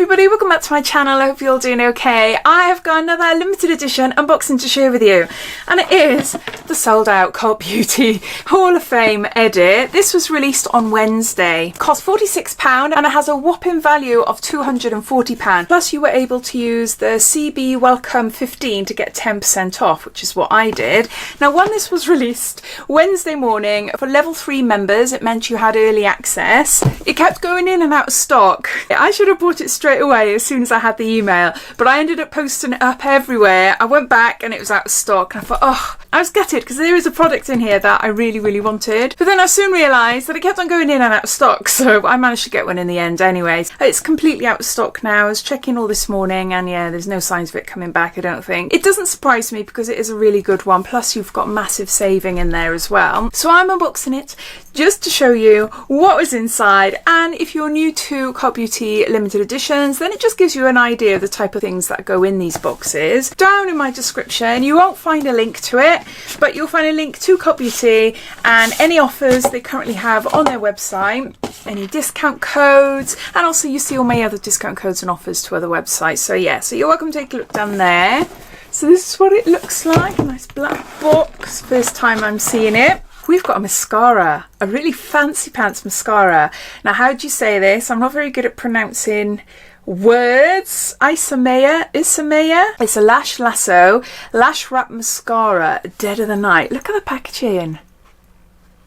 everybody, welcome back to my channel. I hope you're all doing okay. I have got another limited edition unboxing to share with you, and it is the sold out Cult Beauty Hall of Fame edit. This was released on Wednesday. Cost £46 and it has a whopping value of £240. Plus you were able to use the CB Welcome 15 to get 10% off, which is what I did. Now when this was released Wednesday morning, for level 3 members it meant you had early access. It kept going in and out of stock. I should have bought it straight away as soon as I had the email, but I ended up posting it up everywhere. I went back and it was out of stock, and I thought, oh, I was gutted because there is a product in here that I really wanted. But then I soon realised that it kept on going in and out of stock, so I managed to get one in the end anyways. It's completely out of stock now. I was checking all this morning and yeah, there's no signs of it coming back, I don't think. It doesn't surprise me because it is a really good one, plus you've got massive saving in there as well. So I'm unboxing it just to show you what was inside, and if you're new to Cult Beauty limited editions, then it just gives you an idea of the type of things that go in these boxes. Down in my description you won't find a link to it, but you'll find a link to Cult Beauty and any offers they currently have on their website, any discount codes, and also you see all my other discount codes and offers to other websites. So yeah, so you're welcome to take a look down there. So this is what it looks like, a nice black box, first time I'm seeing it. We've got a mascara, a really fancy pants mascara. Now, how do you say this? I'm not very good at pronouncing words. ISAMAYA. It's a Lash Lasso Lash Wrap Mascara, Dead of the Night. Look at the packaging.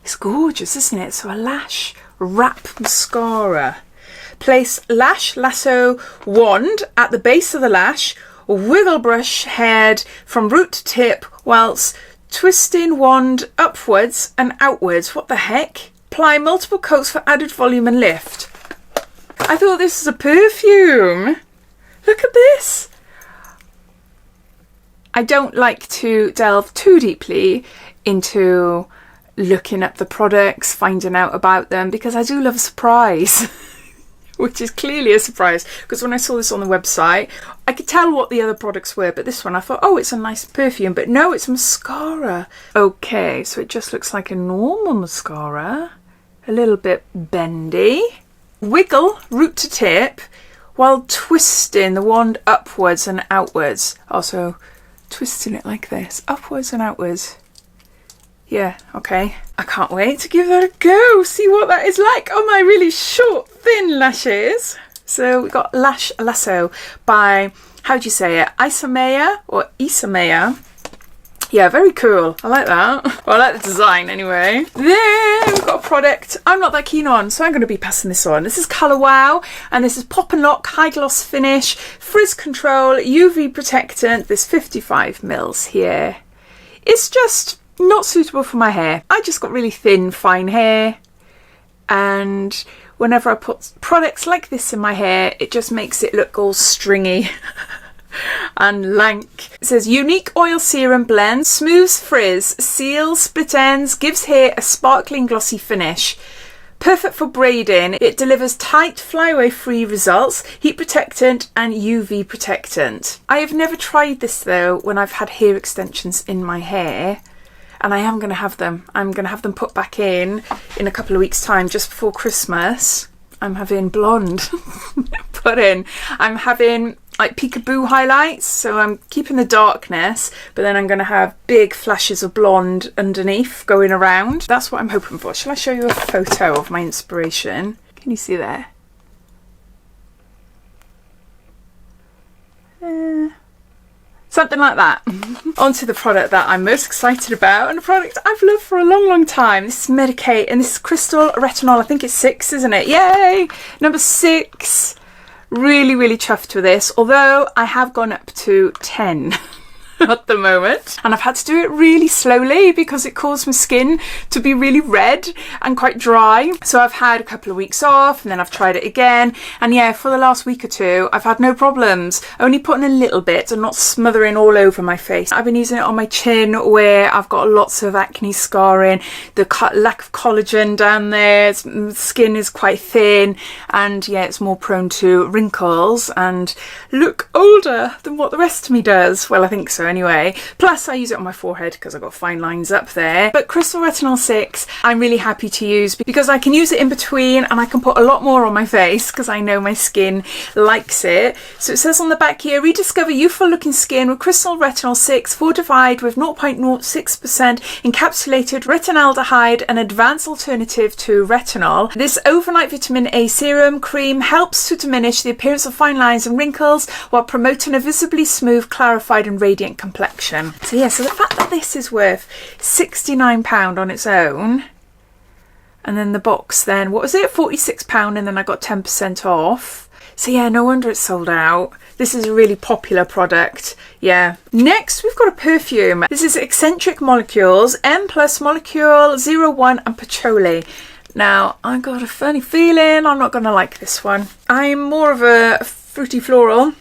It's gorgeous, isn't it? So a Lash Wrap Mascara. Place Lash Lasso wand at the base of the lash, wiggle brush head from root to tip whilst twisting wand upwards and outwards. What the heck? Apply multiple coats for added volume and lift. I thought this was a perfume. Look at this. I don't like to delve too deeply into looking at the products, finding out about them, because I do love a surprise. Which is clearly a surprise, because when I saw this on the website I could tell what the other products were, but this one I thought, oh, it's a nice perfume, but no, it's mascara. Okay, so it just looks like a normal mascara, a little bit bendy. Wiggle root to tip while twisting the wand upwards and outwards. Also twisting it like this, upwards and outwards. Yeah, okay. I can't wait to give that a go, see what that is like on my really short, thin lashes. So we've got Lash Lasso by, how do you say it, ISAMAYA or ISAMAYA. Yeah, very cool. I like that. Well, I like the design anyway. Then we've got a product I'm not that keen on, so I'm going to be passing this on. This is Colour Wow, and this is Pop and Lock High Gloss Finish, Frizz Control, UV Protectant. There's 55 mils here. It's just not suitable for my hair. I just got really thin, fine hair, and whenever I put products like this in my hair, it just makes it look all stringy and lank. It says unique oil serum blend, smooths frizz, seals split ends, gives hair a sparkling glossy finish. Perfect for braiding. It delivers tight flyaway free results, heat protectant and UV protectant. I have never tried this though when I've had hair extensions in my hair, and I am going to have them. I'm going to have them put back in a couple of weeks time, just before Christmas. I'm having blonde put in. I'm having like peekaboo highlights, so I'm keeping the darkness, but then I'm going to have big flashes of blonde underneath going around. That's what I'm hoping for. Shall I show you a photo of my inspiration? Can you see there? Something like that. Onto the product that I'm most excited about, and a product I've loved for a long time. This is Medik8, and this is Crystal Retinal. I think it's 6, isn't it? Yay! Number 6. Really chuffed with this, although I have gone up to 10 at the moment, and I've had to do it really slowly because it caused my skin to be really red and quite dry. So I've had a couple of weeks off, and then I've tried it again, and yeah, for the last week or two I've had no problems, only putting a little bit and not smothering all over my face. I've been using it on my chin where I've got lots of acne scarring, the lack of collagen down there, skin is quite thin, and yeah, it's more prone to wrinkles and look older than what the rest of me does. Well, I think so anyway. Plus I use it on my forehead because I've got fine lines up there. But Crystal Retinol 6 I'm really happy to use because I can use it in between and I can put a lot more on my face because I know my skin likes it. So it says on the back here, rediscover youthful looking skin with Crystal Retinol 6 fortified with 0.06% encapsulated retinaldehyde, an advanced alternative to retinol. This overnight vitamin A serum cream helps to diminish the appearance of fine lines and wrinkles while promoting a visibly smooth, clarified and radiant complexion. So yeah, so the fact that this is worth £69 on its own, and then the box then, what was it, £46, and then I got 10% off. So yeah, no wonder it's sold out. This is a really popular product. Yeah. Next, we've got a perfume. This is Escentric Molecules M Molecule 01 and Patchouli. Now, I got a funny feeling I'm not going to like this one. I'm more of a fruity floral,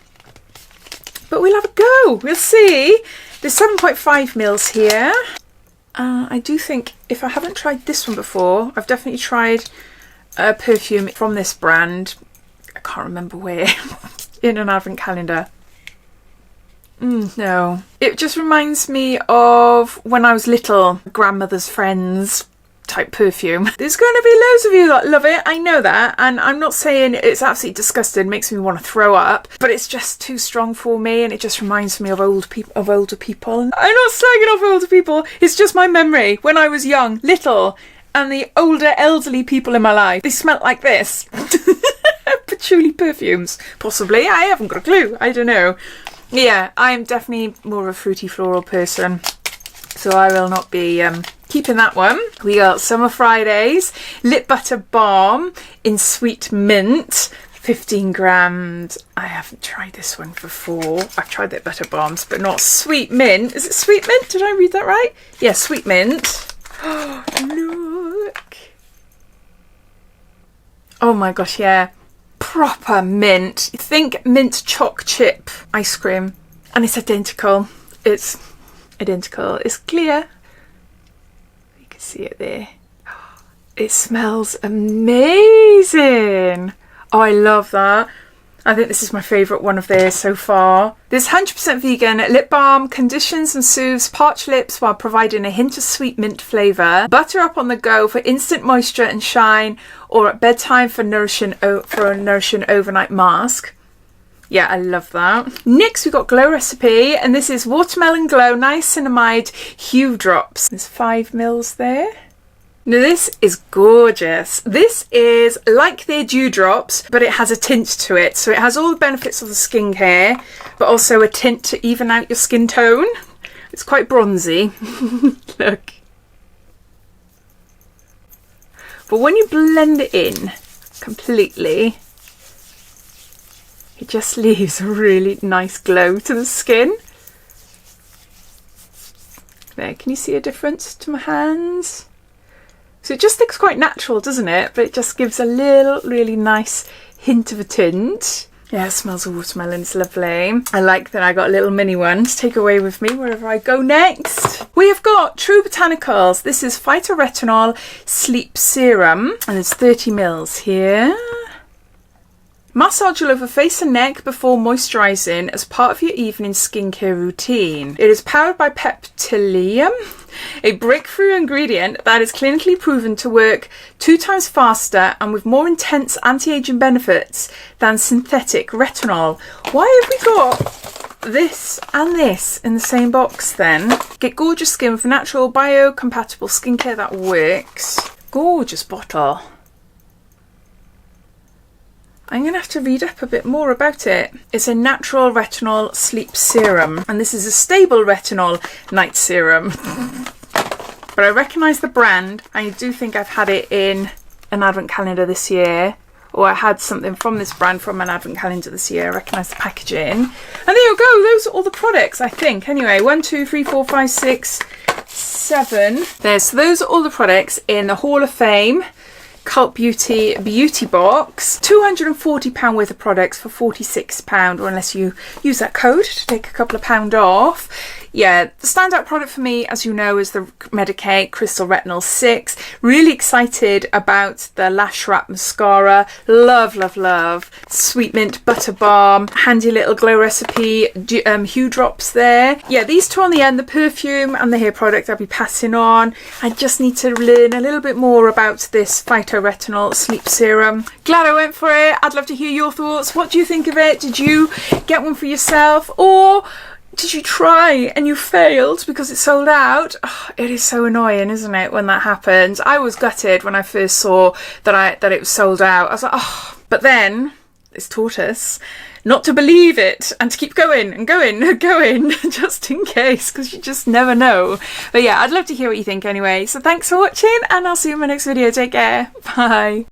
but we'll have a go. We'll see. There's 7.5 mils here. I do think, if I haven't tried this one before, I've definitely tried a perfume from this brand. I can't remember where. In an advent calendar. No. It just reminds me of when I was little, grandmother's friends type perfume. There's going to be loads of you that love it, I know that, and I'm not saying it's absolutely disgusting, makes me want to throw up, but it's just too strong for me and it just reminds me of older people. I'm not slagging off older people, it's just my memory when I was young, little, and the older elderly people in my life, they smelt like this. Patchouli perfumes, possibly, I haven't got a clue, I don't know. Yeah, I'm definitely more of a fruity floral person, so I will not be keeping that one. We got Summer Fridays Lip Butter Balm in Sweet Mint, 15 grams. I haven't tried this one before. I've tried the butter balms, but not Sweet Mint. Is it Sweet Mint? Did I read that right? Yeah, Sweet Mint. Oh, look. Oh my gosh, yeah. Proper mint. Think mint choc chip ice cream. And it's identical. It's identical. It's clear. You can see it there. It smells amazing. Oh, I love that. I think this is my favourite one of theirs so far. This 100% vegan lip balm conditions and soothes parched lips while providing a hint of sweet mint flavour. Butter up on the go for instant moisture and shine, or at bedtime for a nourishing overnight mask. Yeah, I love that. Next, we've got Glow Recipe, and this is Watermelon Glow Niacinamide Hue Drops. There's 5 mils there. Now this is gorgeous. This is like their dew drops, but it has a tint to it. So it has all the benefits of the skincare, but also a tint to even out your skin tone. It's quite bronzy. Look. But when you blend it in completely, it just leaves a really nice glow to the skin. There, can you see a difference to my hands? So it just looks quite natural, doesn't it? But it just gives a little really nice hint of a tint. Yeah, it smells of watermelon, it's lovely. I like that I got a little mini one to take away with me wherever I go next. We have got True Botanicals. This is Phyto Retinol Sleep Serum, and there's 30 mils here. Massage all over face and neck before moisturising as part of your evening skincare routine. It is powered by Patchouli, a breakthrough ingredient that is clinically proven to work 2 times faster and with more intense anti-aging benefits than synthetic retinol. Why have we got this and this in the same box then? Get gorgeous skin with natural biocompatible skincare that works. Gorgeous bottle. I'm going to have to read up a bit more about it. It's a natural retinol sleep serum, and this is a stable retinol night serum. But I recognise the brand. I do think I've had it in an advent calendar this year, or I had something from this brand from an advent calendar this year. I recognise the packaging. And there you go, those are all the products, I think. Anyway, 1, 2, 3, 4, 5, 6, 7. So those are all the products in the Hall of Fame Cult Beauty beauty box. £240 worth of products for £46, or unless you use that code to take a couple of pound off. yeah, the standout product for me, as you know, is the Medik8 Crystal Retinal 6. Really excited about the Lash Wrap Mascara. Love, love, love. Sweet Mint Butter Balm. Handy little glow recipe hue drops there. Yeah, these two on the end, the perfume and the hair product I'll be passing on. I just need to learn a little bit more about this Phyto Retinol Sleep Serum. Glad I went for it. I'd love to hear your thoughts. What do you think of it? Did you get one for yourself, or did you try and you failed because it sold out? Oh, it is so annoying, isn't it, when that happens? I was gutted when I first saw that it was sold out. I was like, oh, but then it's taught us not to believe it and to keep going and going and going just in case, because you just never know. But yeah, I'd love to hear what you think anyway. So thanks for watching, and I'll see you in my next video. Take care. Bye.